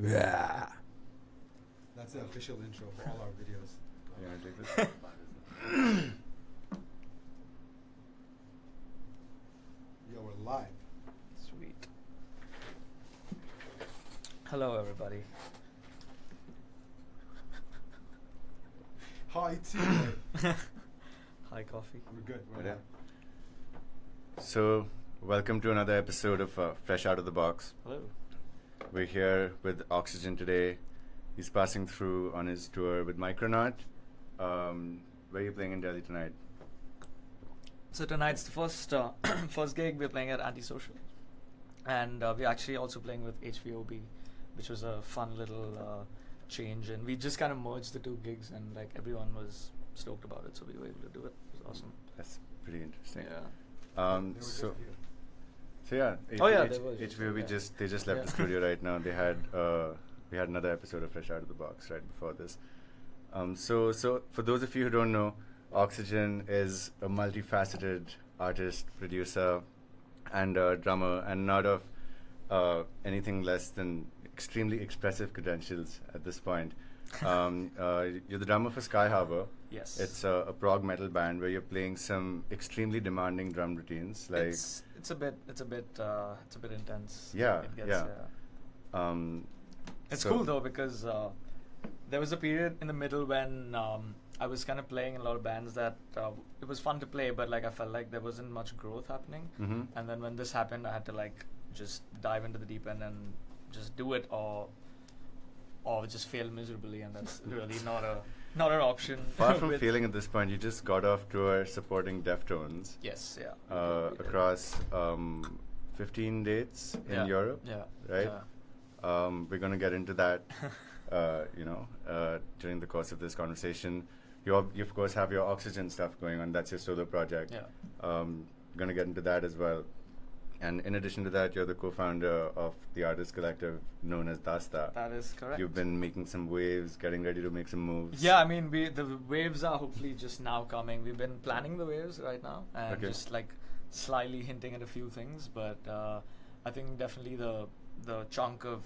Yeah. That's the official intro for all our videos. You want to take this? Yo, we're live. Sweet. Hello, everybody. Hi, T. Hi, coffee. We're good. We're Yeah. live. So, welcome to another episode of Fresh Out of the Box. Hello. We're here with OX7GEN today. He's passing through on his tour with Micronaut. Where are you playing in Delhi tonight? So tonight's the first first gig we're playing at Antisocial, and we're actually also playing with HVOB, which was a fun little change. And we just kind of merged the two gigs, and like everyone was stoked about it, so we were able to do it. It was awesome. That's pretty interesting. Yeah. They were just So here. yeah, Oh, yeah, they were just HVOB here, yeah. they just left Yeah. the studio right now. They had we had another episode of Fresh Out of the Box right before this. So for those of you who don't know, OX7GEN is a multifaceted artist, producer, and drummer, and not of anything less than extremely expressive credentials at this point. You're the drummer for Sky Harbor. Yes. It's a prog metal band where you're playing some extremely demanding drum routines. Like it's a bit intense. Yeah, It gets, yeah. It's so- cool though because there was a period in the middle when I was kind of playing in a lot of bands that it was fun to play, but like I felt like there wasn't much growth happening. Mhm. And then when this happened, I had to like just dive into the deep end and just do it, or just fail miserably, and that's really not an option. Far from with- failing at this point, you just got off tour supporting Deftones Yes, yeah. We did. across 15 dates in Yeah, Europe, Yeah. right? Yeah. We're going to get into that, during the course of this conversation. You of course have your OX7GEN stuff going on. That's your solo project. Yeah. Going to get into that as well. And in addition to that, you're the co-founder of the artist collective known as Dasta. That is correct. You've been making some waves, getting ready to make some moves. Yeah, I mean, the waves are hopefully just now coming. We've been planning the waves right now and Okay. just like slyly hinting at a few things, but I think definitely the chunk of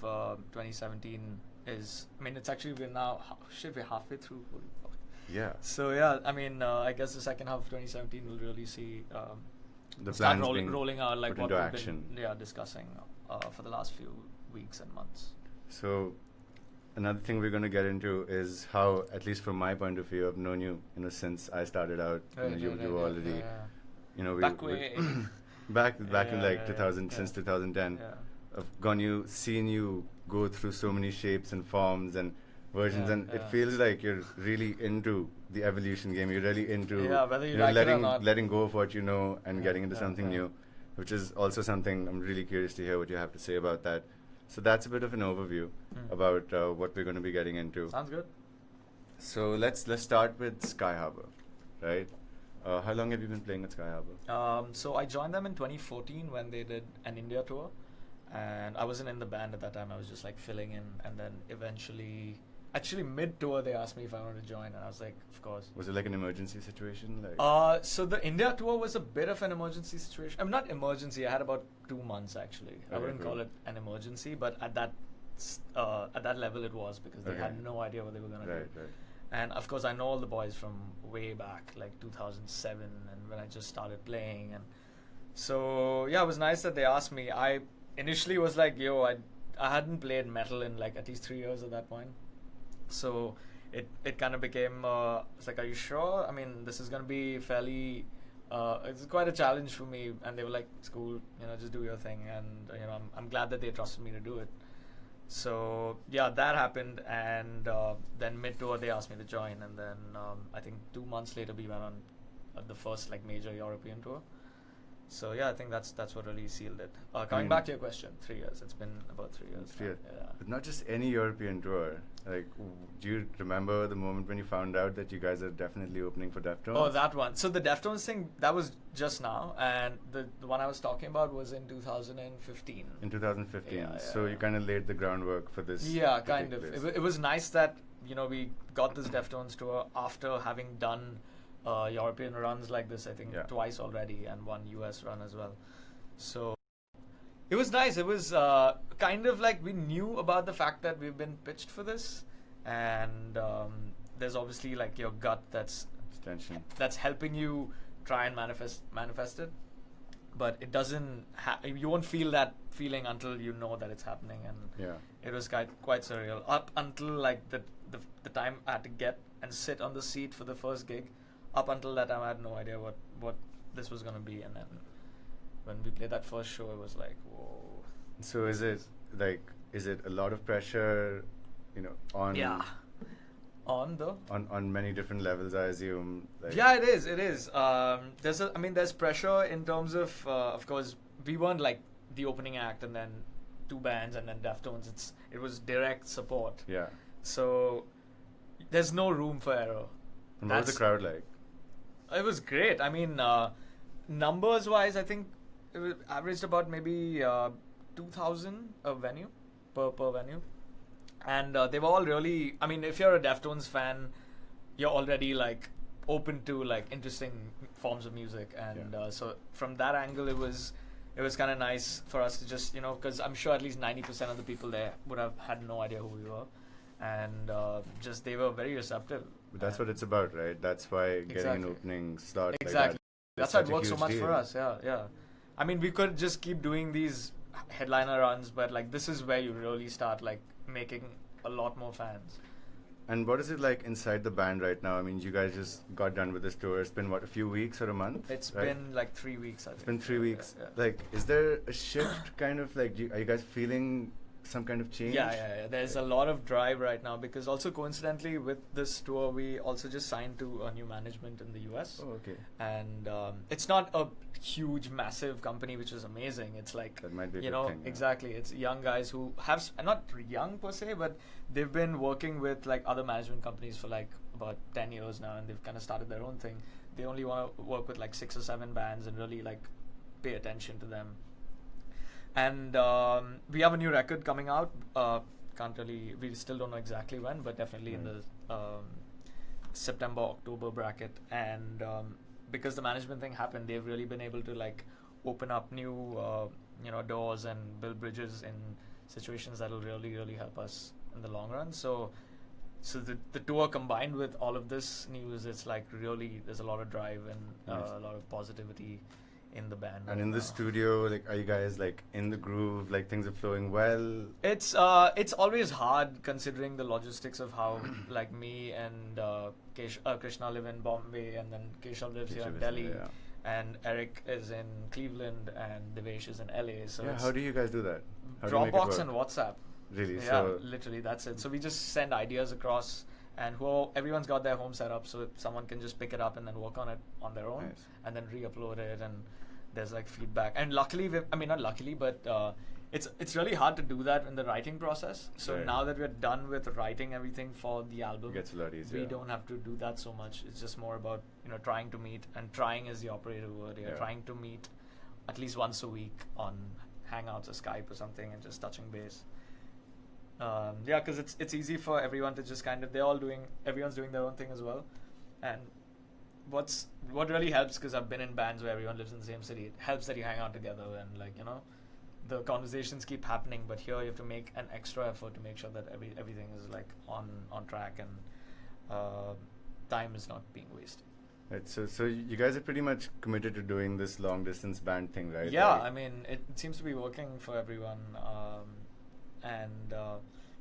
2017 is. I mean, it's actually we're halfway through. Holy fuck. Yeah. So yeah, I mean, I guess the second half of 2017 will really see The start plans being rolling out like put what into we've action. been discussing for the last few weeks and months. So another thing we're going to get into is how, at least from my point of view, I've known you, since I started out. You were already, Back way. back in like Yeah, 2000 yeah. since 2010. Yeah. I've seen you go through so many shapes and forms and versions, Yeah, and it yeah. feels like you're really into the evolution game. You're really into Yeah, whether you like it or not. letting go of what you know and Yeah, getting into yeah, something yeah. new, which is also something I'm really curious to hear what you have to say about that. So that's a bit of an overview about what we're going to be getting into. Sounds good. So let's start with Sky Harbor, right? How long have you been playing at Sky Harbor? So I joined them in 2014 when they did an India tour, and I wasn't in the band at that time. I was just like filling in, and then eventually, actually mid-tour, they asked me if I wanted to join, and I was like, of course. Was it like an emergency situation? Like So the India tour was a bit of an emergency situation. I mean, not emergency. I had about 2 months actually. I Okay, wouldn't cool. call it an emergency, but at that level, it was because they Okay. had no idea what they were gonna do. right. And of course, I know all the boys from way back, like 2007, and when I just started playing. And so, yeah, it was nice that they asked me. I initially was like, yo, I hadn't played metal in like at least 3 years at that point. So it kind of became, it's like, are you sure? I mean, this is going to be fairly, it's quite a challenge for me. And they were like, it's cool, just do your thing. And, I'm glad that they trusted me to do it. So yeah, that happened, and then mid-tour they asked me to join, and then I think 2 months later we went on the first like major European tour. So yeah, I think that's what really sealed it. Coming back to your question, 3 years. It's been about 3 years. 3 years. Yeah. But not just any European tour. Like, do you remember the moment when you found out that you guys are definitely opening for Deftones? Oh, that one. So the Deftones thing, that was just now, and the one I was talking about was in 2015. In 2015. Yeah, So yeah. you kind of laid the groundwork for this. Yeah, to kind take of. place. It was nice that we got this Deftones tour after having done European runs like this. I think Yeah. twice already, and one US run as well. So It was nice. It was kind of like we knew about the fact that we've been pitched for this, and there's obviously like your gut that's Tension. helping you try and manifest it, but it doesn't. You won't feel that feeling until you know that it's happening, and Yeah. it was quite surreal up until like the time I had to get and sit on the seat for the first gig. Up until that time, I had no idea what this was gonna be, and then when we played that first show, it was like, whoa. So is it a lot of pressure, on on many different levels, I assume? Like, Yeah, it is. It is. There's pressure in terms of course, we weren't like the opening act and then two bands and then Deftones. It was direct support. Yeah. So there's no room for error. And what was the crowd like? It was great. I mean, numbers wise, I think it was averaged about maybe 2,000 a venue per venue. And they were all really, I mean, if you're a Deftones fan, you're already like open to like interesting forms of music, and so from that angle, it was kind of nice for us to just, because I'm sure at least 90% of the people there would have had no idea who we were, and just they were very receptive. But that's what it's about, right? That's why getting an opening slot. Exactly. Like That's such why it a works so huge much deal. for us. Yeah. I mean, we could just keep doing these headliner runs, but like this is where you really start like making a lot more fans. And what is it like inside the band right now? I mean, you guys just got done with this tour. It's been, what, a few weeks or a month? It's right? been like 3 weeks, I think. It's been 3 weeks. Yeah. Like, is there a shift kind of, like, are you guys feeling some kind of change? Yeah. There's a lot of drive right now because also coincidentally with this tour, we also just signed to a new management in the US. Oh, okay. And it's not a huge, massive company, which is amazing. It's like, That might be a good thing, yeah. exactly. It's young guys who have, not young per se, but they've been working with like other management companies for like about 10 years now, and they've kind of started their own thing. They only want to work with like 6 or 7 bands and really like pay attention to them. And we have a new record coming out. We still don't know exactly when, but definitely in the September, October bracket. And because the management thing happened, they've really been able to like open up new doors and build bridges in situations that will really, really help us in the long run. So the tour combined with all of this news, it's like really there's a lot of drive and a lot of positivity in the band. And in the studio, like, are you guys like in the groove? Like, things are flowing well? It's always hard considering the logistics of how like me and Krishna live in Bombay, and then Keshav lives here in Delhi, and Eric is in Cleveland, and Devesh is in LA. So yeah, how do you guys do that? How do you make it Dropbox work? and WhatsApp. Really? Yeah, So literally that's it. So we just send ideas across, and everyone's got their home set up, so someone can just pick it up and then work on it on their own, Nice. and then re-upload it, and there's like feedback. And luckily, not luckily, but it's really hard to do that in the writing process. So Right. now that we're done with writing everything for the album, it gets a lot easier. we don't have to do that so much. It's just more about trying to meet, and trying is the operative word here. Yeah. Trying to meet at least once a week on Hangouts or Skype or something, and just touching base. Because it's easy for everyone to just kind of everyone's doing their own thing as well, and what really helps, because I've been in bands where everyone lives in the same city, it helps that you hang out together and like the conversations keep happening, but here you have to make an extra effort to make sure that everything is like on track, and time is not being wasted. Right, so you guys are pretty much committed to doing this long distance band thing, right? Yeah, Like, I mean, it seems to be working for everyone, and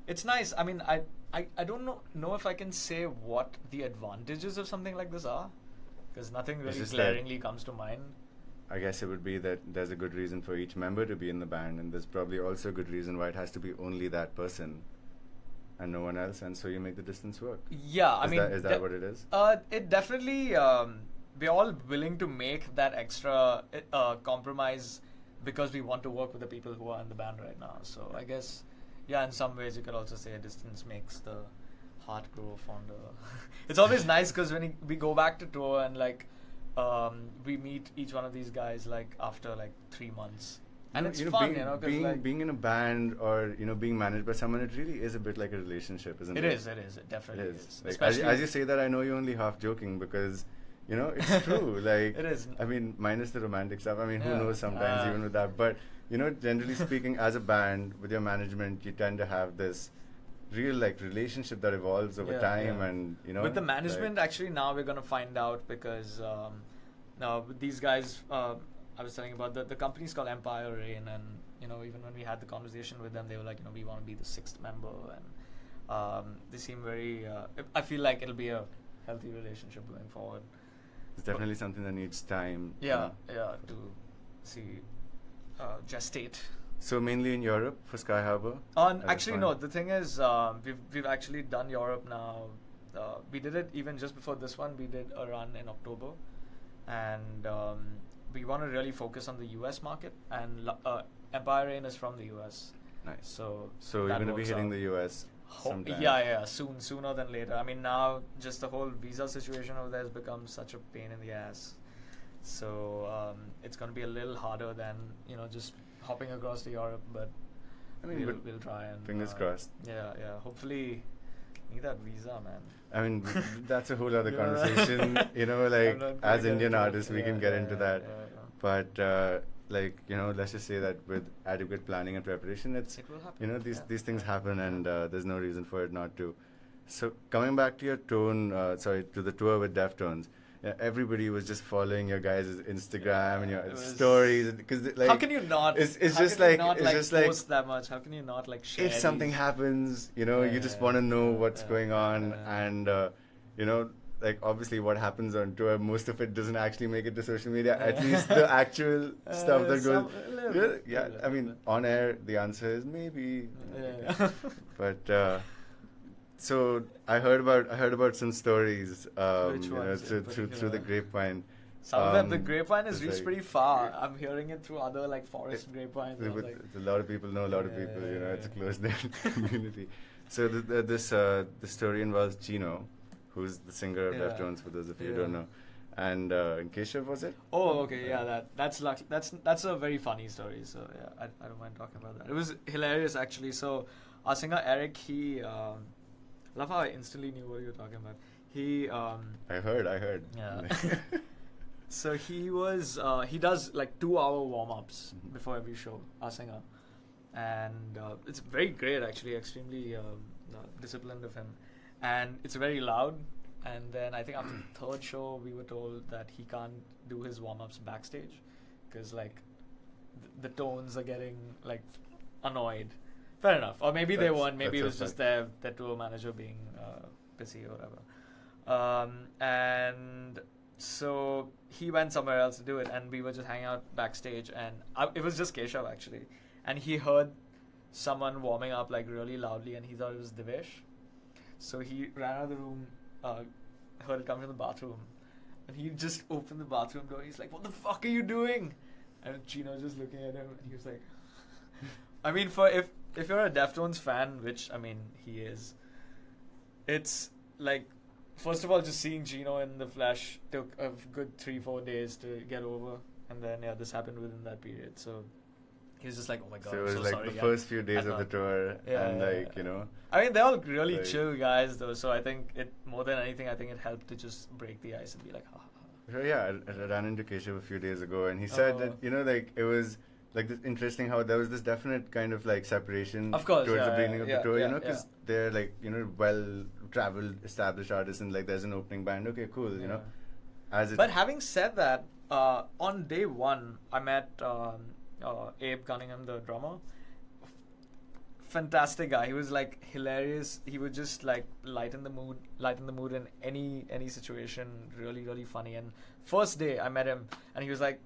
it's nice. I mean, I don't know if I can say what the advantages of something like this are, because nothing really just glaringly comes to mind. I guess it would be that there's a good reason for each member to be in the band, and there's probably also a good reason why it has to be only that person and no one else, and so you make the distance work. Yeah, Is that what it is? It definitely, we're all willing to make that extra compromise because we want to work with the people who are in the band right now. So I guess, yeah, in some ways you could also say distance makes the heart grow fonder. It's always nice because when we go back to tour and like we meet each one of these guys like after like 3 months. And it's fun, being in a band or being managed by someone, it really is a bit like a relationship, isn't it? It is. It definitely is. Like, Especially as you say that, I know you're only half joking because it's true. Like, it is. I mean, minus the romantic stuff. I mean, who Yeah. knows sometimes even with that. But generally speaking, as a band with your management, you tend to have this real like relationship that evolves over time, and with the management, like, actually now we're gonna find out because now with these guys, I was telling about the company's called Empire Rain, and even when we had the conversation with them, they were like, we want to be the sixth member, and they seem very. I feel like it'll be a healthy relationship going forward. it's definitely something that needs time. Yeah, to see gestate. So mainly in Europe for Sky Harbor? Actually, no. The thing is, we've actually done Europe now. We did it even just before this one. We did a run in October, and we want to really focus on the US market. And Empire Rain is from the US. Nice. So you're going to be hitting the US sometime? Yeah, sooner than later. I mean, now just the whole visa situation over there has become such a pain in the ass. So it's going to be a little harder than just hopping across to Europe, but I mean, we'll try and fingers crossed. Yeah. Hopefully, need that visa, man. I mean, that's a whole other conversation. Like as Indian artists, we can get into that. But let's just say that with adequate planning and preparation, it will happen. These things happen, and there's no reason for it not to. So coming back to your to the tour with Deftones. Yeah, everybody was just following your guys' Instagram and your stories, because how can you not? It's just like post that much. How can you not like share? If something happens, you just want to know what's going on, and like obviously what happens on tour, most of it doesn't actually make it to social media. At least the actual stuff that goes. I mean, on air, the answer is maybe. But. So I heard about some stories through the grapevine. Some of them, the grapevine has reached pretty far. I'm hearing it through other like forest grapevines. A lot of people know a lot of people. It's a close-knit community. So this story involves Gino, who's the singer of Deftones, for those of you who don't know, and Keshav, was it? Oh, okay, yeah. That's a very funny story. So yeah, I don't mind talking about that. It was hilarious actually. So our singer Eric, he. Love how I instantly knew what you were talking about. I heard. Yeah. So he does like 2-hour warm-ups before every show, our singer. And it's very great actually, extremely disciplined of him. And it's very loud. And then I think after the third show, we were told that he can't do his warm-ups backstage because like the tones are getting like annoyed. Fair enough. Or maybe they weren't. Maybe it was just their tour manager being pissy or whatever. And so he went somewhere else to do it, and we were just hanging out backstage, and it was just Keshav actually. And he heard someone warming up like really loudly, and he thought it was Devesh. So he ran out of the room, heard it coming from the bathroom, and he just opened the bathroom door. He's like, "What the fuck are you doing?" And Gino just looking at him, and he was like, I mean, if you're a Deftones fan, which, I mean, he is, it's like, first of all, just seeing Gino in the flesh took a good 3-4 days to get over. And then, this happened within that period. So he was just like, oh my God, so it was so like sorry. the first few days of the tour. I mean, they're all really chill guys, though. So I think more than anything, I think it helped to just break the ice and be like, ha ha ha. So yeah, I ran into Keshav a few days ago, and he said that, like, it was like this interesting how there was this definite kind of like separation towards the beginning of the tour, because they're like, well-traveled, established artists, and like there's an opening band. Okay, cool, But having said that, on day one, I met Abe Cunningham, the drummer. Fantastic guy. He was like hilarious. He would just like lighten the mood in any situation. Really, really funny. And first day I met him, and he was like,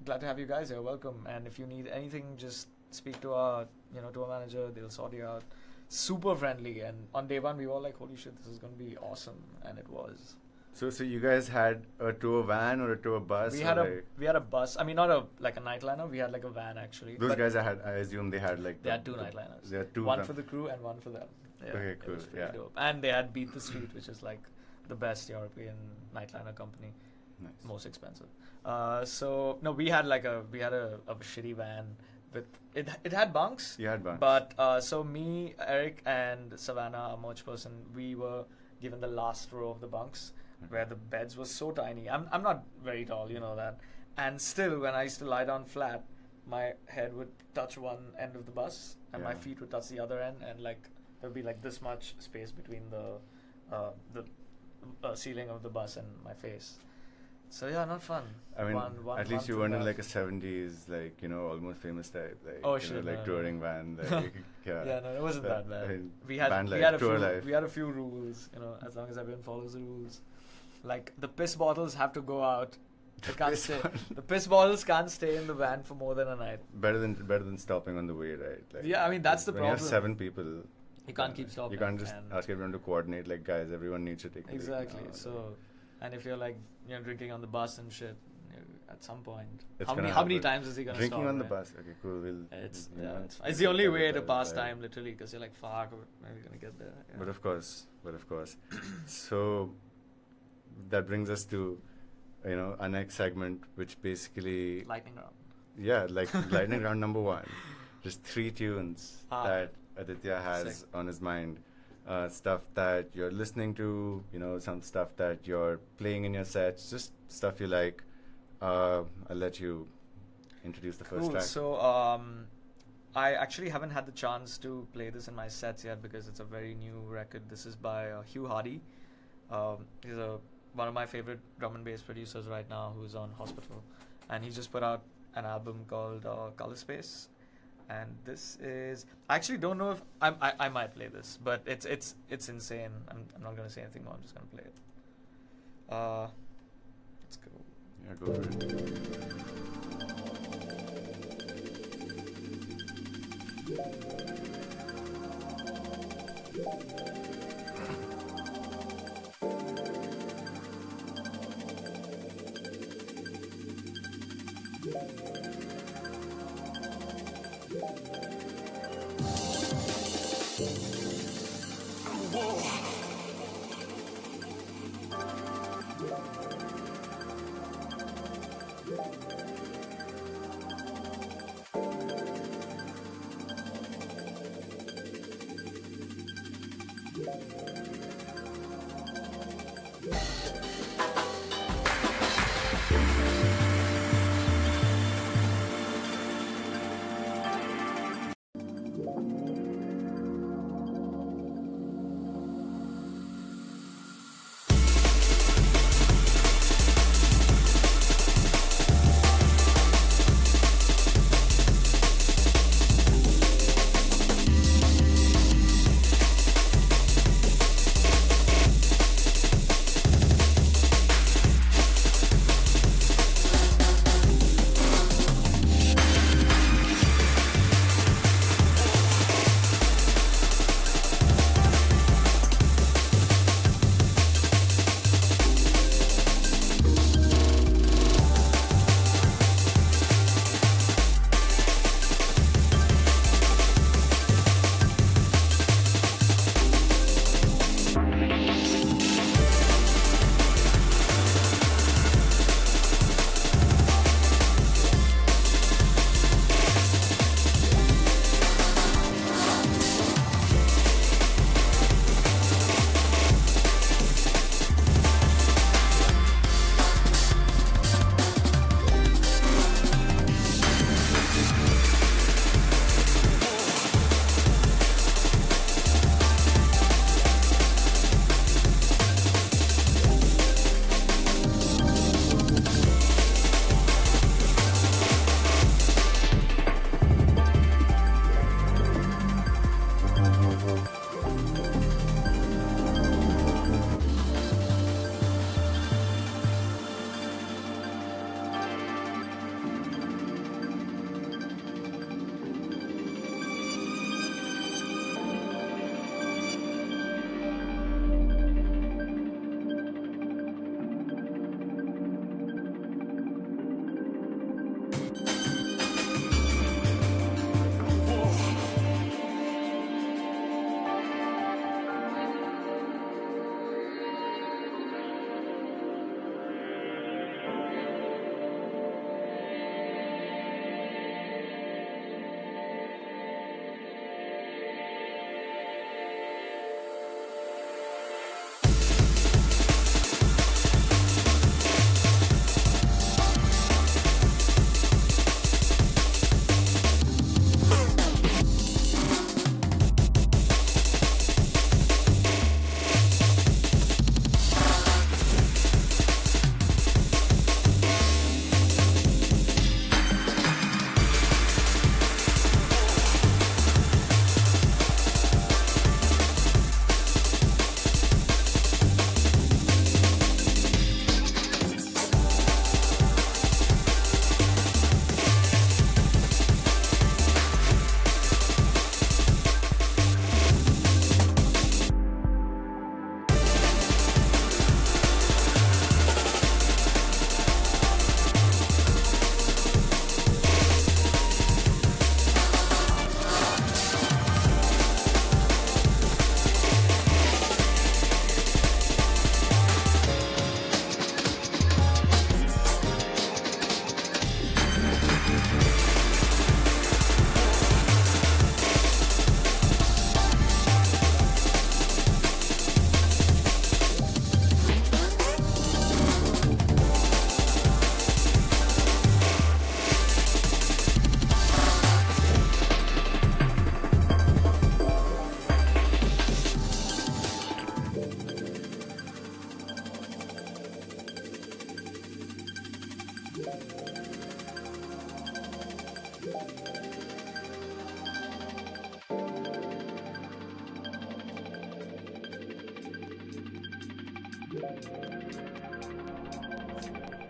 glad to have you guys here. Welcome. And if you need anything, just speak to our tour manager. They'll sort you out. Super friendly. And on day one, we were like, holy shit, this is gonna be awesome. And it was. So you guys had a tour van or a tour bus? We had a bus. I mean, not a nightliner. We had like a van actually. Those guys I assume they had like. They had 2 nightliners. They had 2. One for the crew and one for them. Yeah, okay, cool. It was pretty dope. And they had Beat the Street, which is like the best European nightliner company. Nice. Most expensive. So no, we had a shitty van with it had bunks. You had bunks. But so me, Eric, and Savannah, a merch person, we were given the last row of the bunks. Where the beds were so tiny. I'm not very tall, you know that. And still, when I used to lie down flat, my head would touch one end of the bus and my Yeah. feet would touch the other end, and like there'd be like this much space between the ceiling of the bus and my face. So yeah, not fun. I mean, One at least month you of weren't in that. like a 70s, like, almost famous type, like, Oh, shit, like no, touring no. van, like, yeah. Yeah, no, it wasn't But, that bad. I mean, We had band we life, had a tour few life. we had a few rules, as long as everyone follows the rules. Like the piss bottles have to go out. They can't Piss stay. bottle. The piss bottles can't stay in the van for more than a night. Better than stopping on the way, right? Like, Yeah, I mean, that's the when you have problem. 7 people, You can't keep stopping. You can't just and ask everyone to coordinate. Like, guys, everyone needs to take a leak exactly. now. So, and if you're like drinking on the bus and shit, at some point, It's how many gonna how many happen. times is he gonna Drinking stop? on the right? bus. Okay, cool. It's you yeah, know, it's fine. It's the only way to right, pass right. time, literally, because you're like, fuck, when are we gonna get there? Yeah. But of course. So that brings us to, our next segment, which basically, Lightning round. yeah, like lightning round number 1. Just 3 tunes Ah. that Aditya has Sick. on his mind. Stuff that you're listening to, some stuff that you're playing in your sets, just stuff you like. I'll let you introduce the first Cool. track. So, I actually haven't had the chance to play this in my sets yet because it's a very new record. This is by Hugh Hardy. He's one of my favorite drum and bass producers right now, who's on Hospital, and he just put out an album called Color Space. And this is, I actually don't know if I might play this, but it's insane. I'm not gonna say anything more. I'm just gonna play it. Let's go. Yeah, go for it.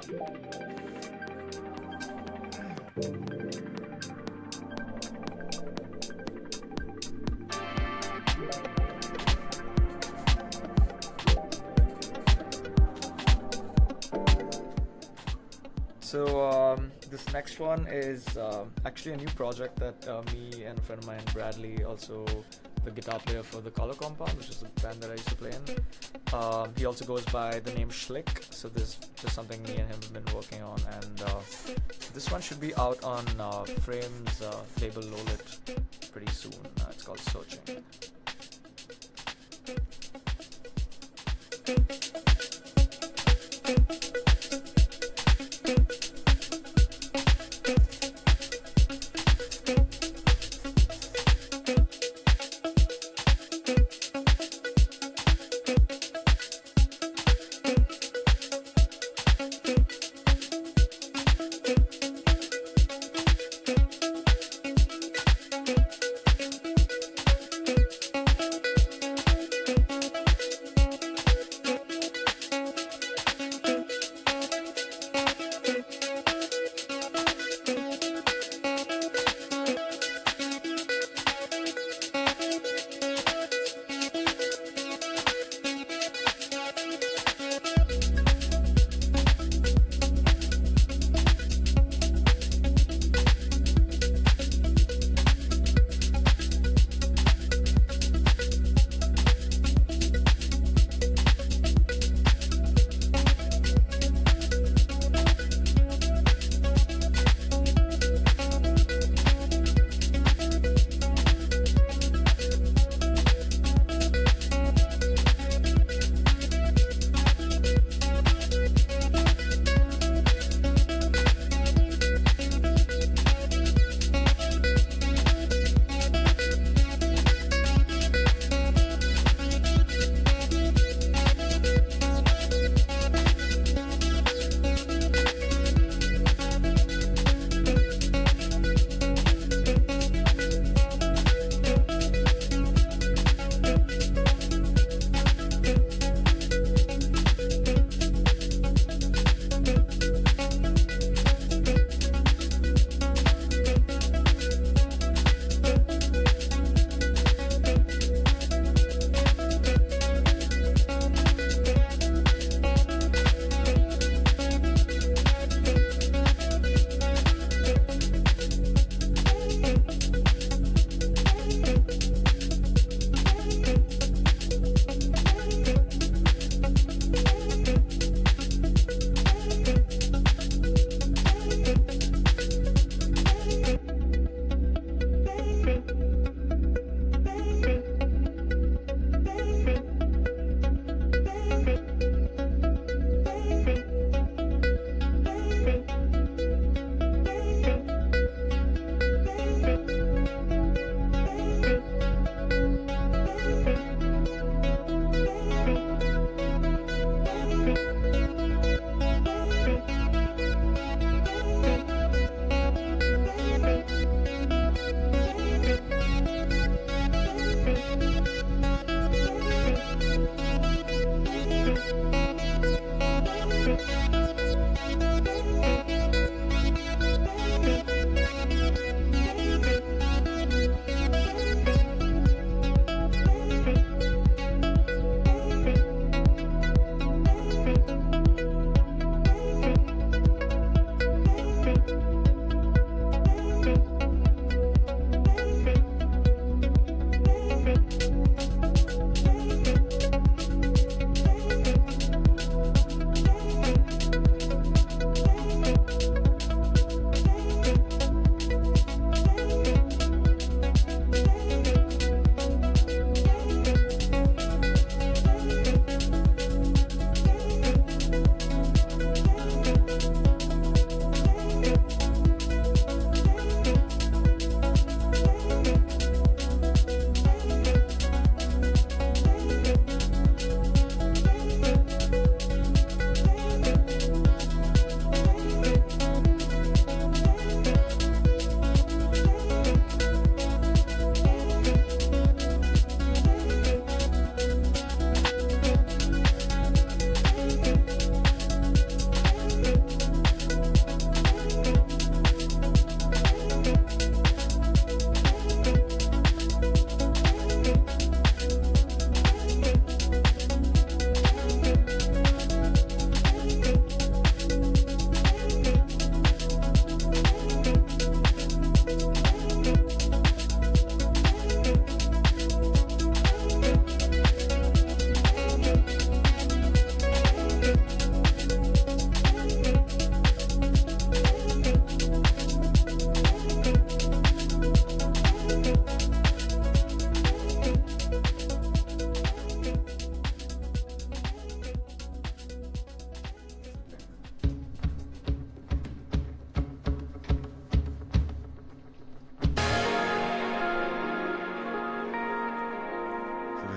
So this next one is actually a new project that me and a friend of mine, Bradley, also the guitar player for the Color Compound, which is a band that I used to play in. He also goes by the name Schlick. So this is something me and him have been working on, and this one should be out on Frame's label Lolit pretty soon. It's called Searching.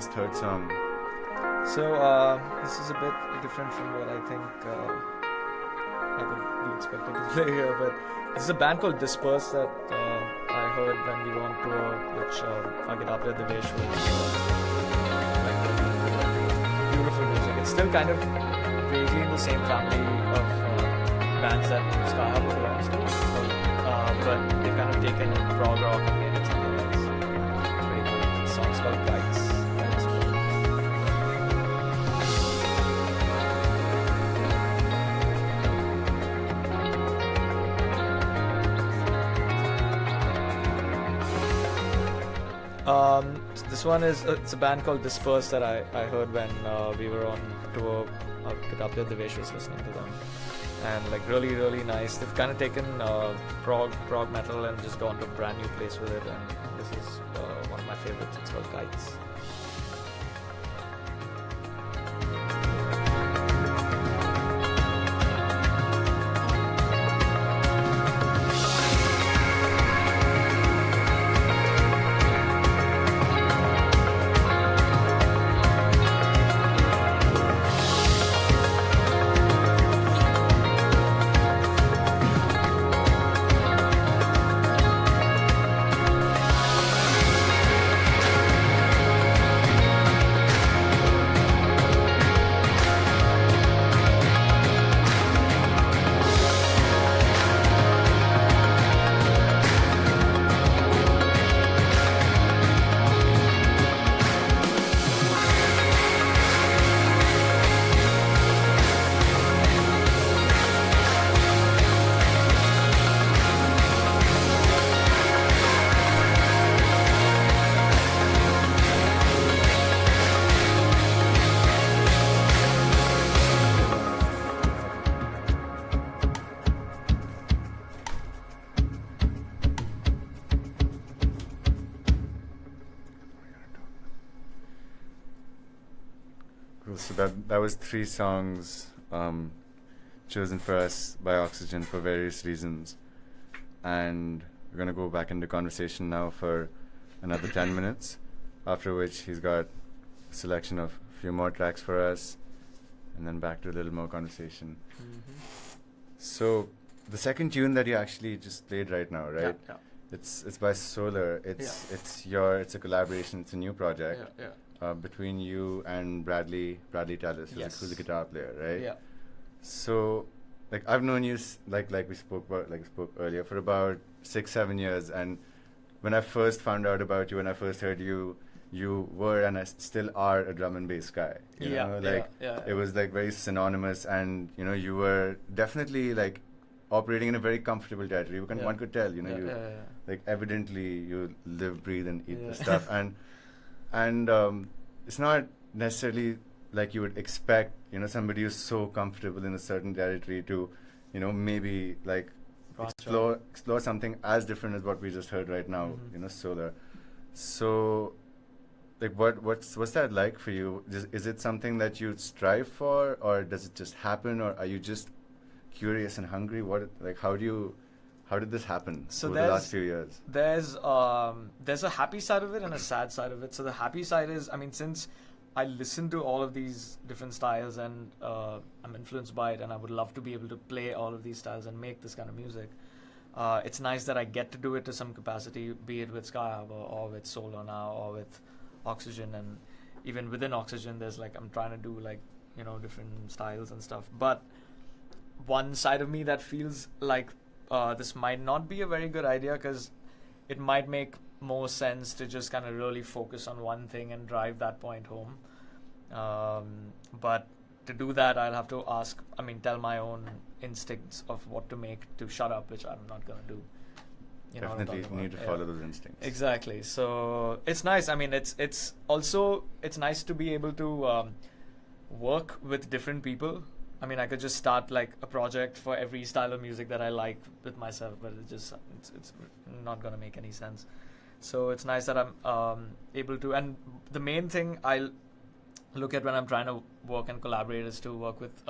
this third song? So this is a bit different from what I think I would be expected to play here, but this is a band called Disperse that I heard when we were on tour, which our guitar player Devesh was like beautiful music. It's still kind of vaguely in the same family of bands that Sky Harbor belongs to, but they've kind of taken prog rock and made it something else. It's very good. The song's called Kites. This one is it's a band called Disperse that I heard when we were on tour. Our guitar player Devesh was listening to them, and like really nice. They've kind of taken prog metal and just gone to a brand new place with it, and this is one of my favorites. It's called Kites. So that was 3 songs chosen for us by Oxygen for various reasons, and we're gonna go back into conversation now for another 10 minutes. After which he's got a selection of a few more tracks for us, and then back to a little more conversation. So the second tune that you actually just played right now, right? Yeah. It's by Solar. It's a collaboration. It's a new project. Between you and Bradley Tallis, who's the guitar player, right? Yeah. So, like, I've known you like we spoke earlier for about 6-7 years, and when I first found out about you, when I first heard you were and still are a drum and bass guy. You know? It was like very synonymous, and you were definitely like operating in a very comfortable territory. One could tell, like evidently you live, breathe, and eat the stuff, and it's not necessarily like you would expect, somebody who's so comfortable in a certain territory to, maybe like explore something as different as what we just heard right now, Solar. So, like, what's that like for you? Is it something that you strive for, or does it just happen, or are you just curious and hungry? How did this happen over the last few years? There's a happy side of it and a sad side of it. So the happy side is, since I listen to all of these different styles and I'm influenced by it, and I would love to be able to play all of these styles and make this kind of music. It's nice that I get to do it to some capacity, be it with Sky Harbor or with Solar now or with Oxygen, and even within Oxygen, there's like I'm trying to do like different styles and stuff. But one side of me that feels like this might not be a very good idea, because it might make more sense to just kind of really focus on one thing and drive that point home. But to do that, I'll have to tell my own instincts of what to make to shut up, which I'm not going to do. Definitely need to follow those instincts. Exactly. So it's nice. It's also nice to be able to work with different people. I could just start like a project for every style of music that I like with myself, but it's not gonna make any sense. So it's nice that I'm able to. And the main thing I look at when I'm trying to work and collaborate is to work with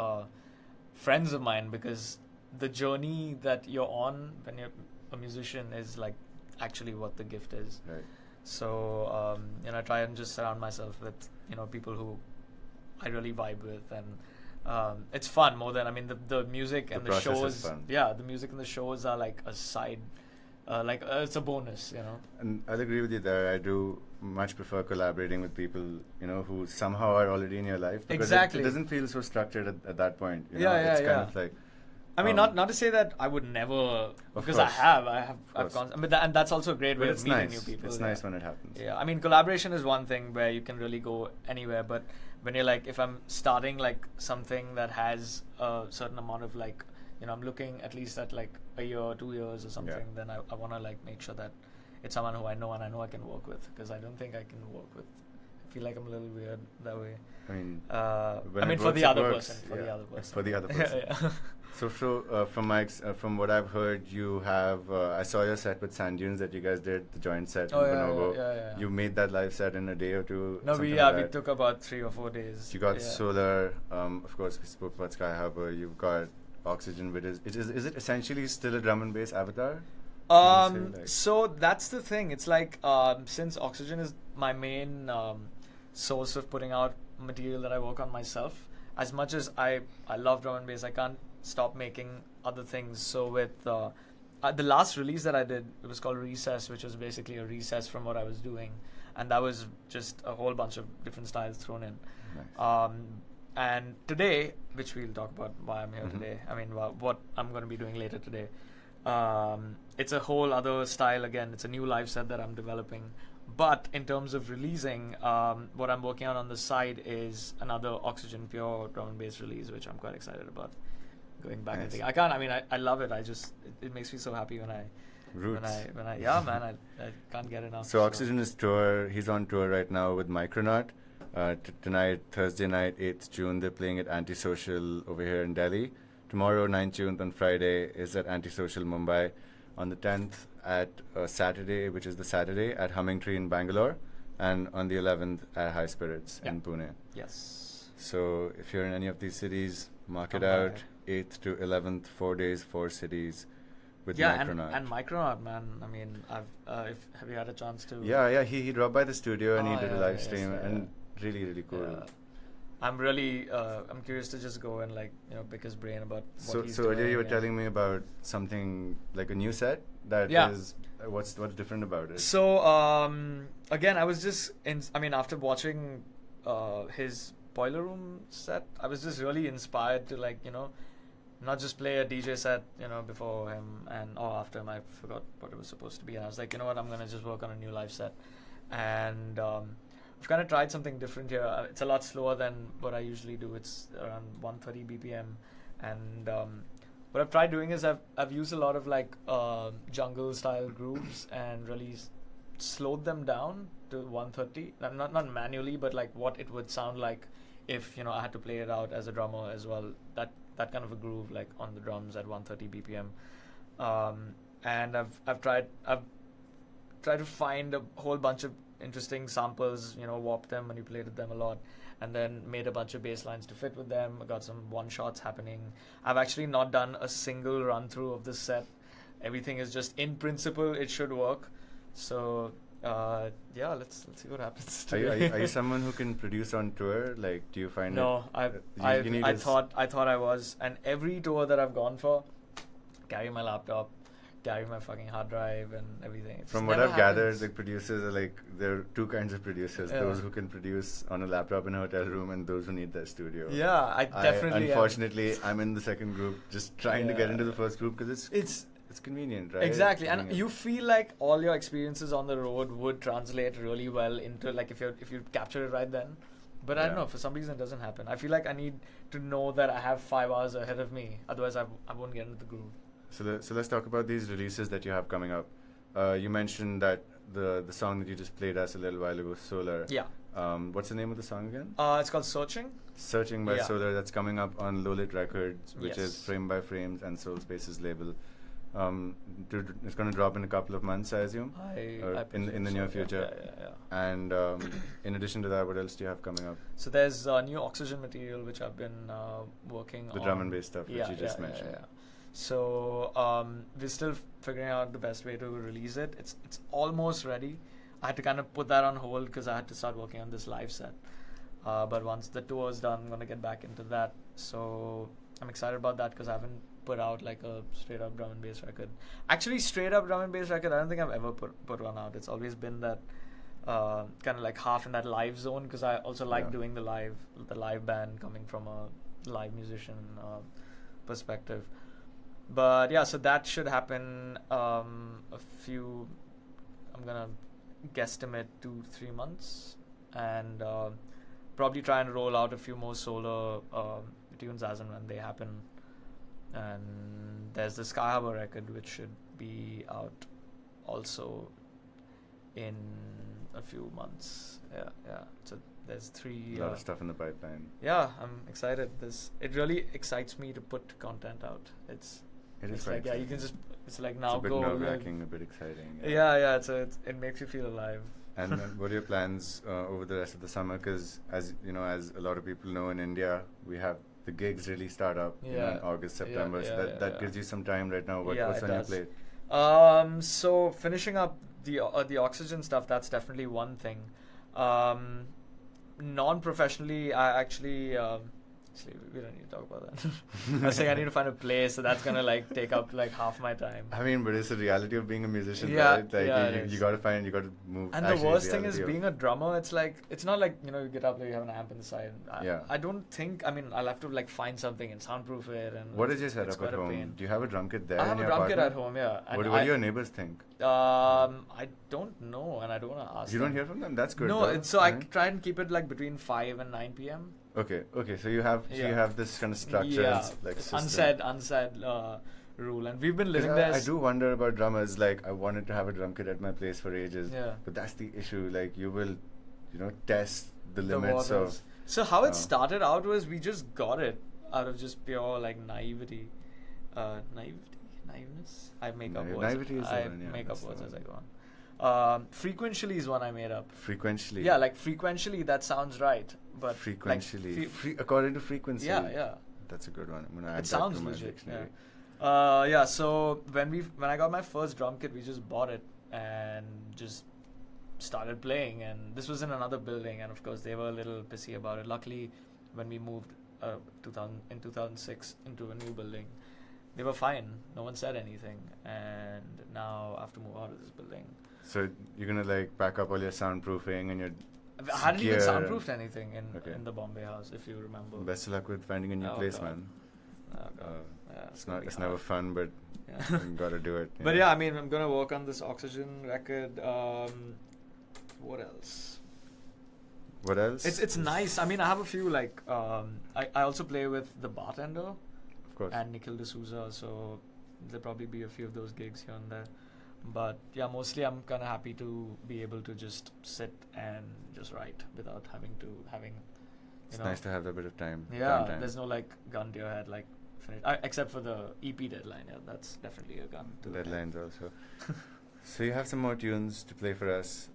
friends of mine, because the journey that you're on when you're a musician is like actually what the gift is. Right. So I try and just surround myself with people who I really vibe with, and it's fun more than the music and the process is shows. fun. Yeah, the music and the shows are like a side, it's a bonus. And I'll agree with you there. I do much prefer collaborating with people, who somehow are already in your life. Because Exactly. It doesn't feel so structured at that point. Yeah, It's yeah. kind of like. I mean, not to say that I would never, because course. I've gone, and that's also a great way But of it's meeting nice. new people. It's nice when it happens. Yeah, I mean, collaboration is one thing where you can really go anywhere, but when you're like, if I'm starting like something that has a certain amount of like, I'm looking at least at like a year or 2 years or something, then I want to like make sure that it's someone who I know and I know I can work with, because I don't think I can work with. I feel like I'm a little weird that way. I mean, for the other person. For the other person. Yeah. So from what I've heard, you have. I saw your set with Sand Dunes that you guys did, the joint set in Bonobo. Yeah. You made that live set in a day or two. No, something we like that. took about 3 or 4 days. You got Solar. Of course, we spoke about Sky Harbor. You've got Oxygen, which is it essentially still a drum and bass avatar? So that's the thing. It's like since Oxygen is my main source of putting out material that I work on myself, as much as I love drum and bass, I can't stop making other things. So with the last release that I did, it was called Recess, which was basically a recess from what I was doing, and that was just a whole bunch of different styles thrown in. Nice. And today, which we'll talk about why I'm here today, I mean what I'm going to be doing later today, it's a whole other style again. It's a new live set that I'm developing. But in terms of releasing, what I'm working on the side is another Oxygen pure drum and bass release, which I'm quite excited about. Going back and thinking, I love it. It makes me so happy when I can't get enough. So Oxygen is tour. He's on tour right now with Micronaut. Tonight, Thursday night, 8th June, they're playing at Antisocial over here in Delhi. Tomorrow, 9th June, on Friday, is at Antisocial Mumbai. On the 10th, at Saturday, which is the Saturday, at Humming Tree in Bangalore. And on the 11th, at High Spirits in Pune. Yes. So if you're in any of these cities, mark it Come out. by. 8th to 11th, 4 days, 4 cities with Yeah, Micronaut. and Micronaut, man. I mean, have you had a chance to? Yeah. He dropped by the studio and he did a live yes, stream, and really, really cool. Yeah. I'm really I'm curious to just go and like pick his brain about what he's So doing. earlier you were and- telling me about something like a new set that Yeah. is what's different about it? So again, I was just after watching his Boiler Room set, I was just really inspired to not just play a DJ set before him or after him. I forgot what it was supposed to be, and I was like, you know what, I'm gonna just work on a new live set, and I've kind of tried something different here. It's a lot slower than what I usually do. It's around 130 BPM, and what I've tried doing is I've used a lot of jungle style grooves and really slowed them down to 130. Not manually, but like what it would sound like if I had to play it out as a drummer as well. That kind of a groove like on the drums at 130 BPM, and I've tried to find a whole bunch of interesting samples, warped them, manipulated them a lot, and then made a bunch of bass lines to fit with them. I got some one shots happening. I've actually not done a single run through of this set. Everything is just in principle it should work. So let's see what happens. Are you someone who can produce on tour? Like, do you find No, I thought I was, and every tour that I've gone for, carry my laptop, carry my fucking hard drive and everything. From what I've gathered, the producers are there are two kinds of producers: those who can produce on a laptop in a hotel room, and those who need their studio. Yeah, I definitely. Unfortunately, I'm in the second group, just trying to get into the first group because it's convenient, right? Exactly, and you feel like all your experiences on the road would translate really well into if you capture it right then. But I don't know, for some reason it doesn't happen. I feel like I need to know that I have 5 hours ahead of me, otherwise I won't get into the groove. So let's talk about these releases that you have coming up. You mentioned that the song that you just played us a little while ago, Solar. Yeah. What's the name of the song again? It's called Searching. Searching by Solar. That's coming up on Lowlit Records, which is Yes. Frame by Frames and Soul Space's label. It's going to drop in a couple of months, I assume, I in the near future. Yeah. And in addition to that, what else do you have coming up? So there's new Oxygen material which I've been working on. The drum and bass stuff which you just mentioned. Yeah. So we're still figuring out the best way to release it. It's almost ready. I had to kind of put that on hold because I had to start working on this live set. But once the tour is done, I'm gonna get back into that. So I'm excited about that because I haven't put out like a straight up drum and bass record. Actually, straight up drum and bass record, I don't think I've ever put one out. It's always been that kind of like half in that live zone because I also like doing the live band coming from a live musician perspective. But yeah, so that should happen I'm gonna guesstimate 2-3 months, and probably try and roll out a few more solo tunes as and when they happen. And there's the Sky Harbor record which should be out also in a few months. So there's 3 a lot of stuff in the pipeline. Yeah, I'm excited. It really excites me to put content out. It is like you can just, it's like now it's a bit go nerve-wracking, a bit exciting. It makes you feel alive. And what are your plans over the rest of the summer? Because as you know, as a lot of people know, in India we have the gigs really start up in August, September. So that gives you some time right now. What's on your plate? So finishing up the OX7GEN stuff, that's definitely one thing. Non-professionally, I actually we don't need to talk about that. I was saying I need to find a place, so that's gonna like take up like half my time. I mean, but it's the reality of being a musician, right? Like you gotta move. And the worst thing is being a drummer. It's not like you get up there, you have an amp in the side. I don't think. I mean, I'll have to like find something and soundproof it. And what is your setup at home? Do you have a drum kit there? I have a drum kit at home. Yeah. And what do your neighbors think? I don't know, and I don't want to ask. You don't hear from them? That's good. No, so I try and keep it like between 5 and 9 p.m. Okay. So you have this kind of structure, like unsaid rule, and we've been living there. I do wonder about drummers. Like, I wanted to have a drum kit at my place for ages. Yeah. But that's the issue. Like, you will, test the limits of. So how it started out was we just got it out of just pure like naiveness. I make up words. Naivety is I make up words as I go on. Frequentially is one I made up. Frequentially. Yeah, like frequentially. That sounds right. But frequentially, according to frequency. Yeah. That's a good one. I'm gonna add it that sounds to my legit. dictionary. Yeah. So when I got my first drum kit, we just bought it and just started playing. And this was in another building, and of course they were a little pissy about it. Luckily, when we moved in 2006 into a new building, they were fine. No one said anything, and now I have to move out of this building. So you're gonna like pack up all your soundproofing and your. I hadn't even soundproofed anything in the Bombay house, if you remember. Best of luck with finding a new place, man. It's never fun, but you gotta do it. But yeah, I mean, I'm gonna work on this OX7GEN record. What else? What else? It's nice. I mean, I have a few like I also play with the Bartender, of course, and Nikhil D'Souza. So there'll probably be a few of those gigs here and there. But yeah, mostly I'm kind of happy to be able to just sit and just write without having. It's nice to have a bit of time. Yeah, there's no like gun to your head like finish. Except for the EP deadline. Yeah, that's definitely a gun. The deadlines also. So you have some more tunes to play for us.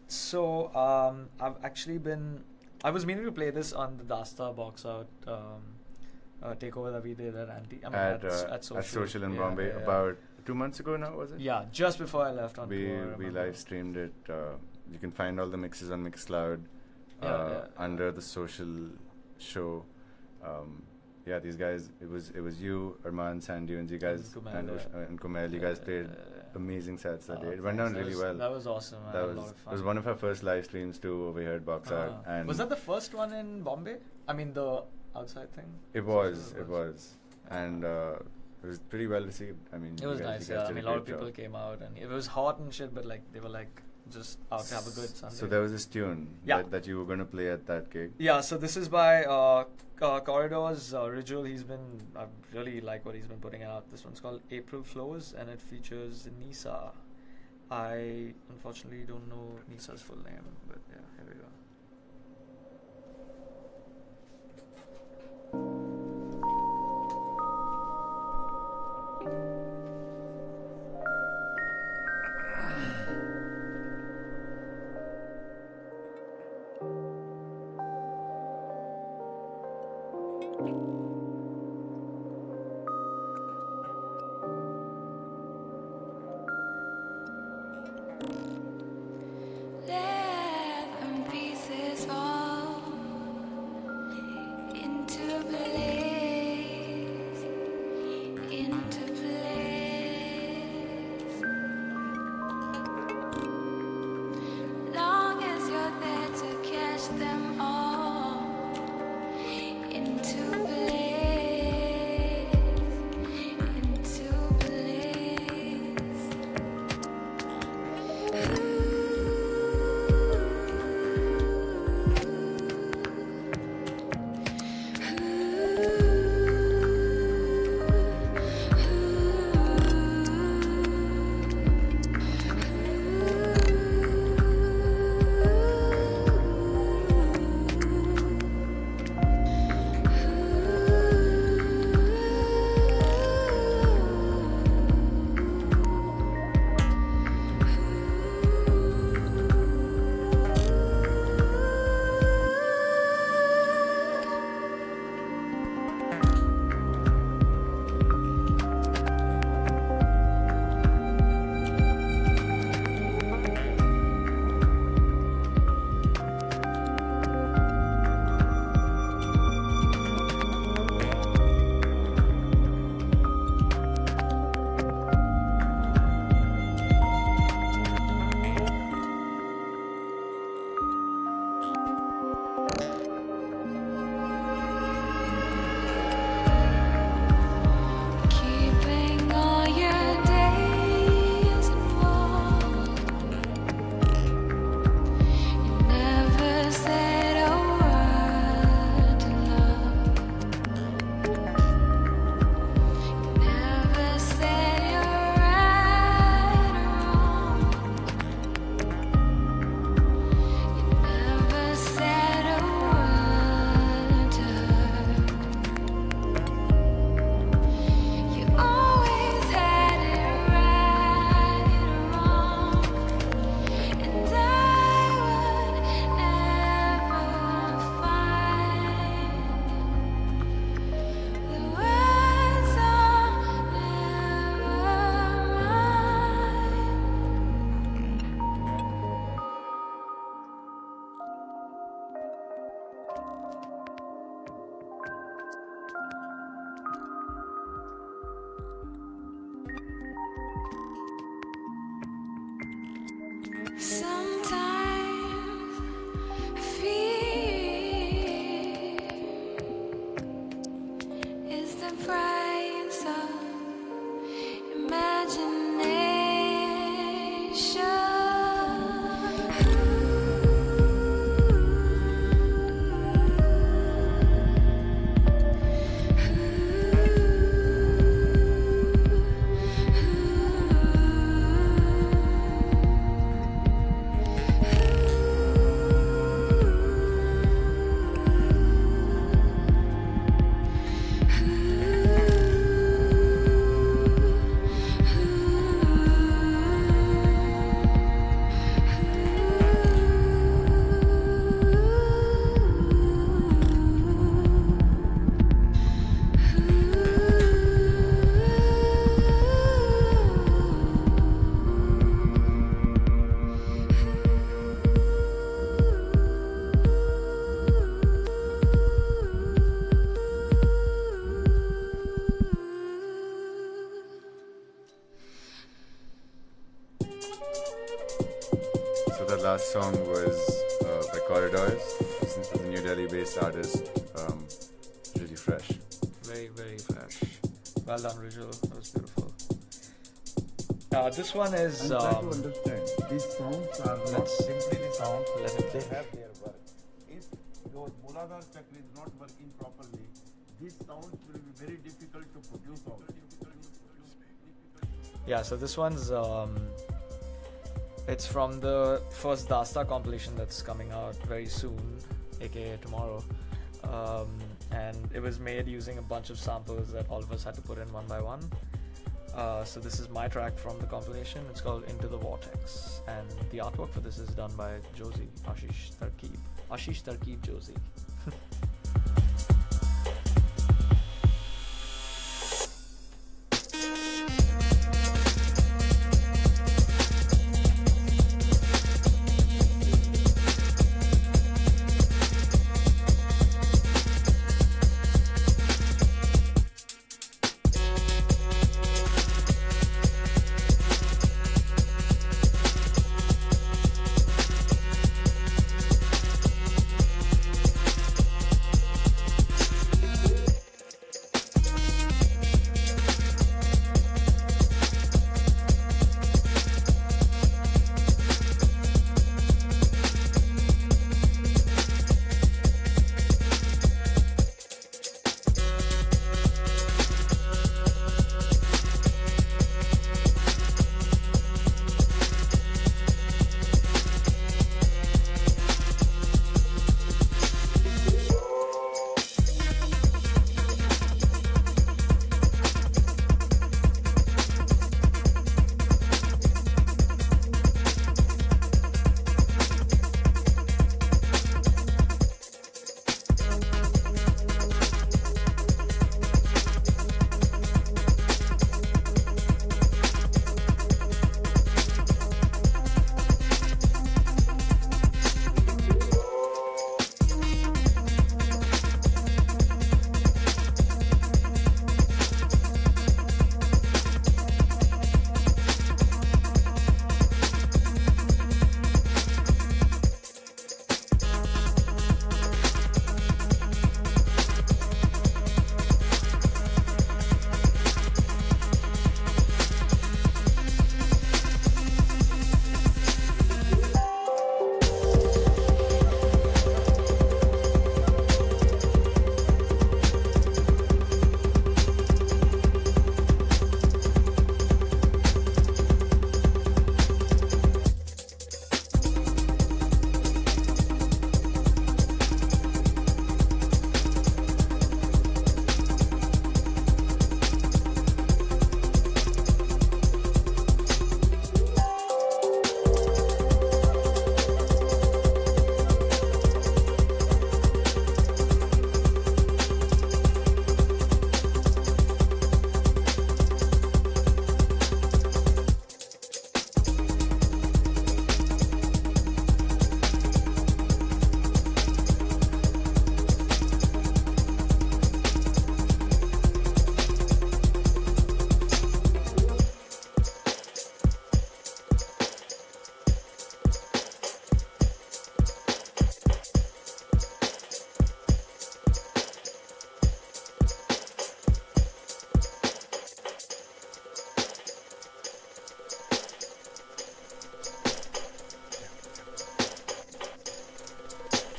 So I've actually I was meaning to play this on the Dasta box out takeover that we did at Social in Bombay about 2 months ago now, was it? Yeah, just before I left on tour. We live streamed it. You can find all the mixes on Mixcloud under the Social show. These guys. It was you, Arman, Sandy, and you guys and Kumail. You guys played amazing sets that day. It went down really well. That was awesome. That was a lot of fun. It was one of our first live streams too over here at Box Art. And was that the first one in Bombay? I mean the outside thing. It was, and it was pretty well received. I mean, it was nice. Yeah, I mean, a lot of people came out, and it was hot and shit, but like they were like just out to have a good Sunday. So there was this tune that you were going to play at that gig. Yeah, so this is by Corridors Ridgel. I really like what he's been putting out. This one's called April Flows, and it features Nisa. I unfortunately don't know Nisa's full name, but yeah, here we go. Sometimes fear is the price of The last song was by Corridors, since it's a New Delhi-based artist. Really fresh. Very, very fresh. Well done, Rijal. That was beautiful. This one is. And try to understand, these sounds are not let's- simply the sound, let it they play. have their work. If your Muladhar chakra is not working properly, these sounds will be very difficult to produce also. Yeah, so this one's it's from the first Dasta compilation that's coming out very soon, aka tomorrow. And it was made using a bunch of samples that all of us had to put in one by one. So this is my track from the compilation. It's called Into the Vortex, and the artwork for this is done by Josie, Ashish Tarkib Josie.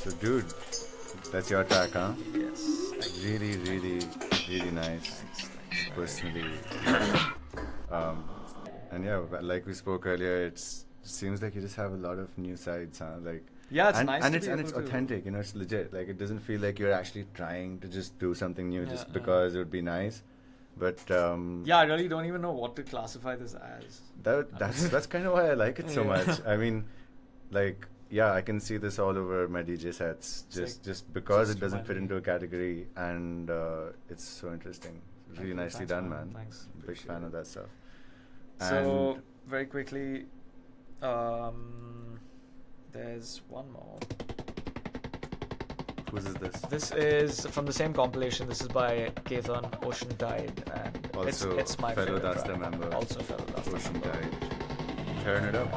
So, dude, that's your track, huh? Yes. Really, really, really nice. Thanks. Personally, um, and yeah, like we spoke earlier, it seems like you just have a lot of new sides, huh? Like, Yeah, it's and, nice and to it's be and able it's to- authentic. You know, it's legit. Like, it doesn't feel like you're actually trying to just do something new Yeah, just because it would be nice. But Yeah, I really don't even know what to classify this as. that's kind of why I like it so Yeah. much. I mean, like, yeah, I can see this all over my DJ sets, just because just it doesn't remind fit me. into a category, and it's so interesting. Really you. nicely Thanks, done, man. man. Thanks. Big Appreciate fan it. of that stuff. So And very quickly, there's one more. whose is this? This is from the same compilation. This is by Keithan, Ocean Tide, and Also it's my fellow favorite Dasta track. member. Also fellow Dasta Ocean member. Tide. Turn it up.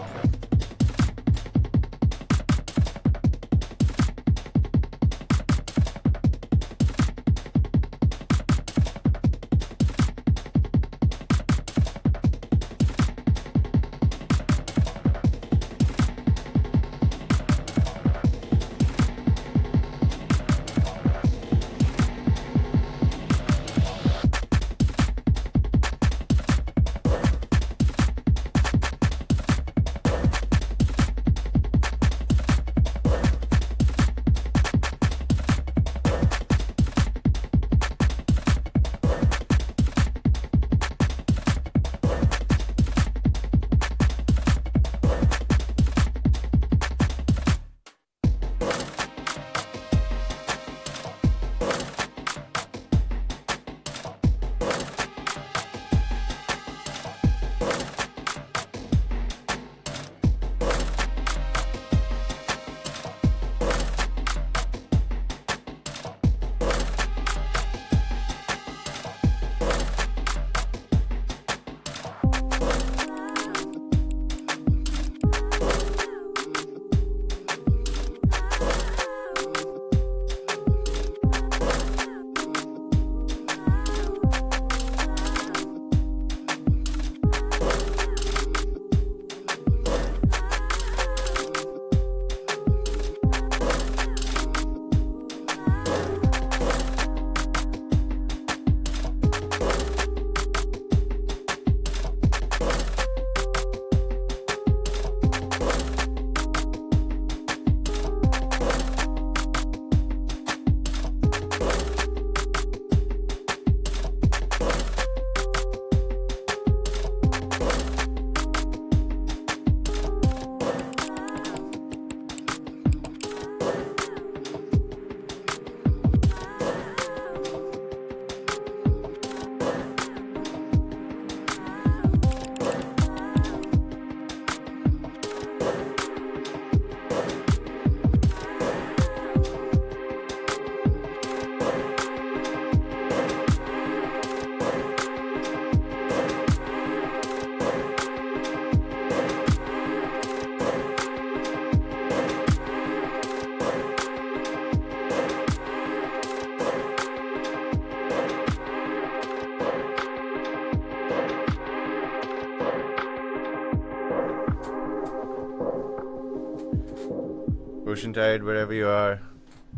Ocean Tide, wherever you are,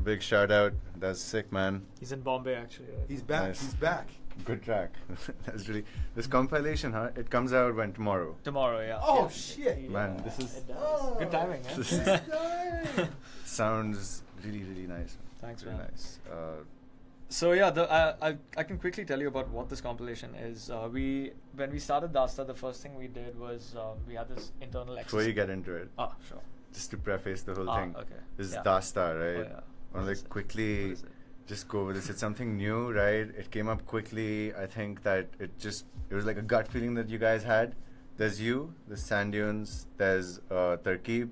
big shout out. That's sick, man. He's in Bombay actually. right? He's back. Nice. He's back. Good track. That's really this compilation, huh? It comes out when tomorrow. Tomorrow, yeah. Oh, Yeah. shit. Man, this is It does. Oh. Good timing, This is- eh? sounds really, really nice. Thanks, Really man. nice. So yeah, I can quickly tell you about what this compilation is. When we started Dasta, the first thing we did was we had this internal Before exercise. you get into it, Sure. just to preface the whole thing, Okay. this is Yeah. Dasta, Oh, right? yeah. I want What is to it? quickly What is it? just go over this. It's something new, right? It came up quickly. I think that it was like a gut feeling that you guys had. There's you, there's Sand Dunes, there's Tarkib,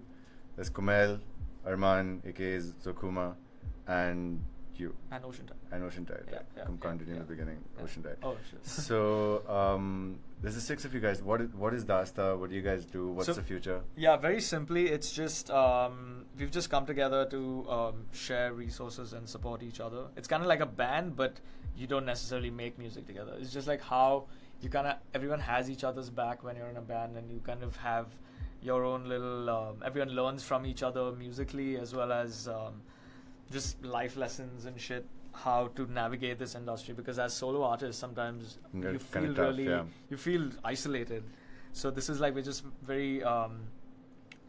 there's Kumel, Arman, aka Zokuma, and you. And Ocean Tide. And Ocean Tide. Yeah, yeah, Continue in yeah. the beginning. Yeah. Ocean Tide. Oh, sure. So there's the 6 of you guys. What is Dasta? What do you guys do? What's So- the future? Yeah, very simply, it's just we've just come together to share resources and support each other. It's kind of like a band, but you don't necessarily make music together. It's just like how you everyone has each other's back when you're in a band, and you kind of have your own little. Everyone learns from each other musically as well as just life lessons and shit, how to navigate this industry, because as solo artists sometimes Yeah, you kinda feel tough, really yeah. you feel isolated. So this is like we're just very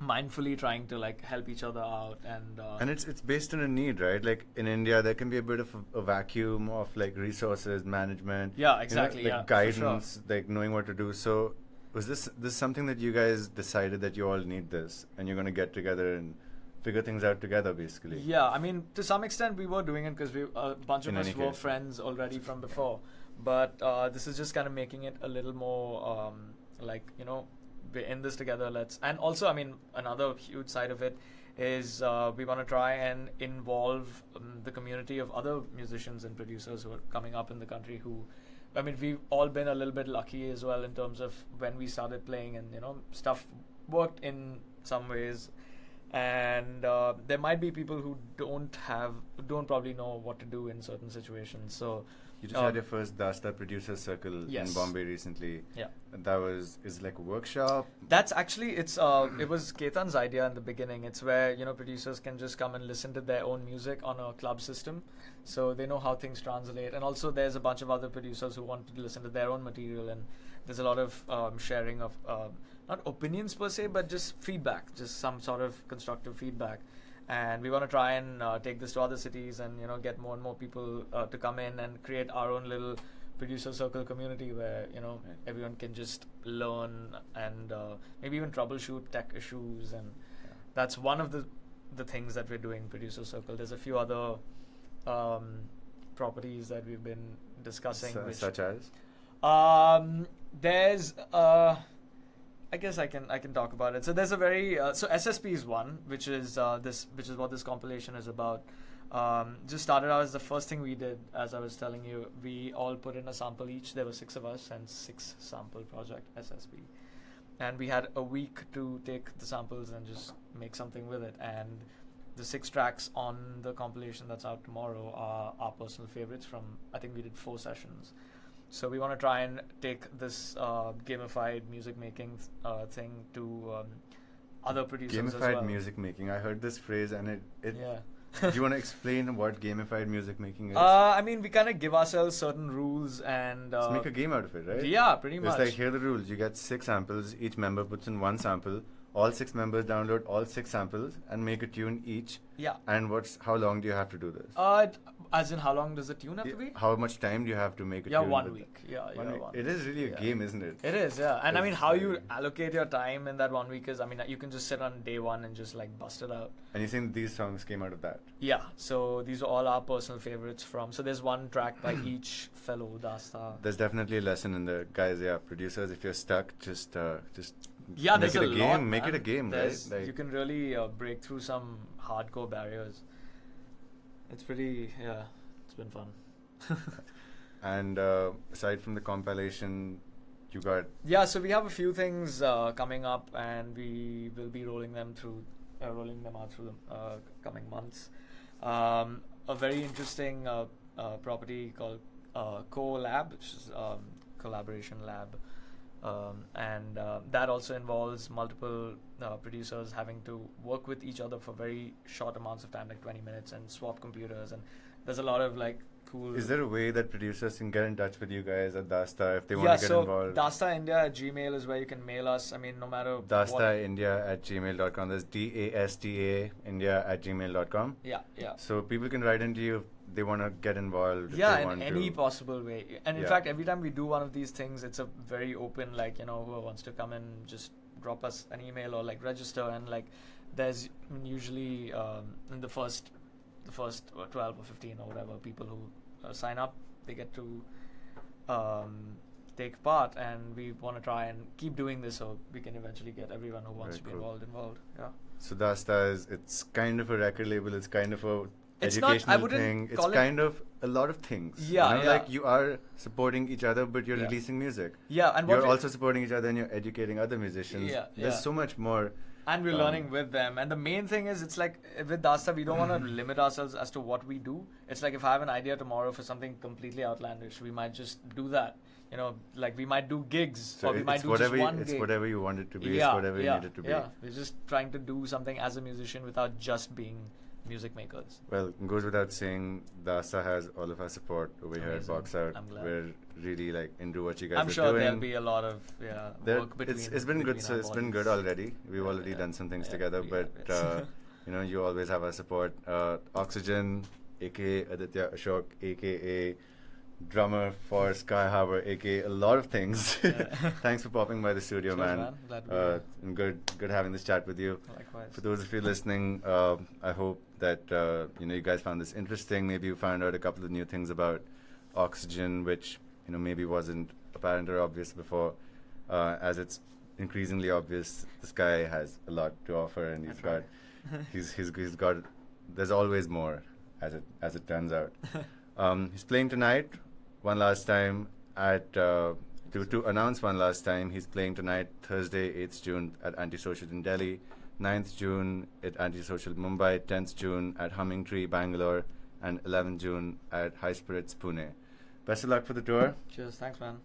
mindfully trying to like help each other out, And it's based on a need, right? Like in India, there can be a bit of a vacuum of like resources, management. Yeah, exactly, Like yeah, for guidance, like knowing what to do. So, was this something that you guys decided that you all need this, and you're gonna get together and figure things out together, basically? Yeah, I mean, to some extent, we were doing it because a bunch of In us any were case. friends already from before. But this is just kind of making it a little more like, you know, we're in this together. And also, I mean, another huge side of it is we want to try and involve the community of other musicians and producers who are coming up in the country who, I mean, we've all been a little bit lucky as well in terms of when we started playing, and, you know, stuff worked in some ways. And there might be people who don't probably know what to do in certain situations. So You just had your first Dasta producer circle Yes. in Bombay recently. yeah, And that was is it like a workshop. that's actually it was Ketan's idea in the beginning. It's where, you know, producers can just come and listen to their own music on a club system, so they know how things translate. And also there's a bunch of other producers who want to listen to their own material, and there's a lot of sharing of not opinions per se, but just feedback, just some sort of constructive feedback. And we want to try and take this to other cities, and, you know, get more and more people to come in and create our own little producer circle community where, you know, Right. everyone can just learn and maybe even troubleshoot tech issues. And that's one of the things that we're doing, producer circle. There's a few other properties that we've been discussing, which Such as? there's I guess I can talk about it. So there's a very so SSP is one, which is what this compilation is about. Just started out as the first thing we did, as I was telling you. We all put in a sample each. There were 6 of us, and 6 sample project SSP, and we had a week to take the samples and just make something with it. And the 6 tracks on the compilation that's out tomorrow are our personal favorites from, I think we did 4 sessions. So we want to try and take this gamified music making thing to other producers as well. Gamified music making. I heard this phrase and it Yeah. do you want to explain what gamified music making is? I mean, we kind of give ourselves certain rules and Let's make a game out of it, right? yeah, pretty much. It's like, here are the rules. You get 6 samples. Each member puts in 1 sample. All 6 members download all 6 samples and make a tune each. Yeah. And how long do you have to do this? As in, how long does the tune have to be? How much time do you have to make a Yeah, tune? 1 with week. Yeah, One week. 1 It is really a Yeah. game, isn't it? It is, yeah. And I mean, It's how you very- allocate your time in that 1 week is, I mean, you can just sit on day 1 and just like bust it out. And you think these songs came out of that? Yeah, so these are all our personal favorites from. So there's 1 track by each fellow Dasta. There's definitely a lesson in the guys, producers. If you're stuck, just Yeah, make there's it a a game. lot, Make it man. a game, There's- right? You can really break through some hardcore barriers. It's pretty, yeah, it's been fun. And aside from the compilation, you got Yeah, so we have a few things coming up, and we will be rolling them out through the coming months. A very interesting property called Co-Lab, which is collaboration lab. And that also involves multiple producers having to work with each other for very short amounts of time, like 20 minutes, and swap computers. And there's a lot of like cool. Is there a way that producers can get in touch with you guys at Dasta if they want to get involved? DastaIndia@gmail is where you can mail us. I mean, no matter what. DastaIndia@gmail.com. There's DASTA India@gmail.com. Yeah, yeah. So people can write into you if they want to get involved. if Yeah, they in want any to. possible way. And in Yeah. fact, every time we do one of these things, it's a very open, like, you know, whoever wants to come and just drop us an email or like register. And like, there's usually in the first 12 or 15 or whatever people who sign up, they get to take part. And we want to try and keep doing this so we can eventually get everyone who wants Very to be cool. involved. Yeah. So Dasta it's kind of a record label. It's kind of a It's not- I educational wouldn't thing. It's call it- kind of a lot of things. Yeah, you know, yeah. Like you are supporting each other, but you're Yeah. releasing music. Yeah, and what You're we- also supporting each other and you're educating other musicians. Yeah, There's yeah. so much more. And we're learning with them. And the main thing is, it's like with Dasta, we don't want to limit ourselves as to what we do. It's like if I have an idea tomorrow for something completely outlandish, we might just do that. You know, like we might do gigs, So or we might it's do whatever just one it's gig. whatever you want it to be. Yeah, It's whatever yeah, you need it to be. yeah. We're just trying to do something as a musician without just being music makers. Well, it goes without saying, Dasa has all of our support over here at Amazing. Box Out. I'm glad. We're really like into what you guys I'm are sure doing. there'll be a lot of work between. It's been good. between So our it's been bodies. good already. We've Yeah, already yeah. done some things Yeah, together, we but have, yes. you know, you always have our support. Oxygen, aka Aditya Ashok, aka drummer for Sky Harbor, aka a lot of things. Yeah. Thanks for popping by the studio, Cheers, man. man. Glad to be here. And good having this chat with you. Likewise. For those of you listening, I hope that you know, you guys found this interesting. Maybe you found out a couple of new things about Oxygen, which, you know, maybe wasn't apparent or obvious before. As it's increasingly obvious, this guy has a lot to offer, and That's right. he's got. There's always more, as it turns out. He's playing tonight, one last time at. To announce one last time, he's playing tonight, Thursday, 8th June at Antisocial in Delhi, 9th June at Antisocial Mumbai, 10th June at Humming Tree, Bangalore, and 11th June at High Spirits, Pune. Best of luck for the tour. Cheers. Thanks, man.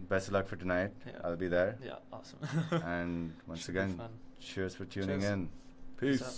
Best of luck for tonight. Yeah. I'll be there. Yeah. Awesome. And once Should be again, fun. cheers for tuning Cheers. in. Peace Peace. out.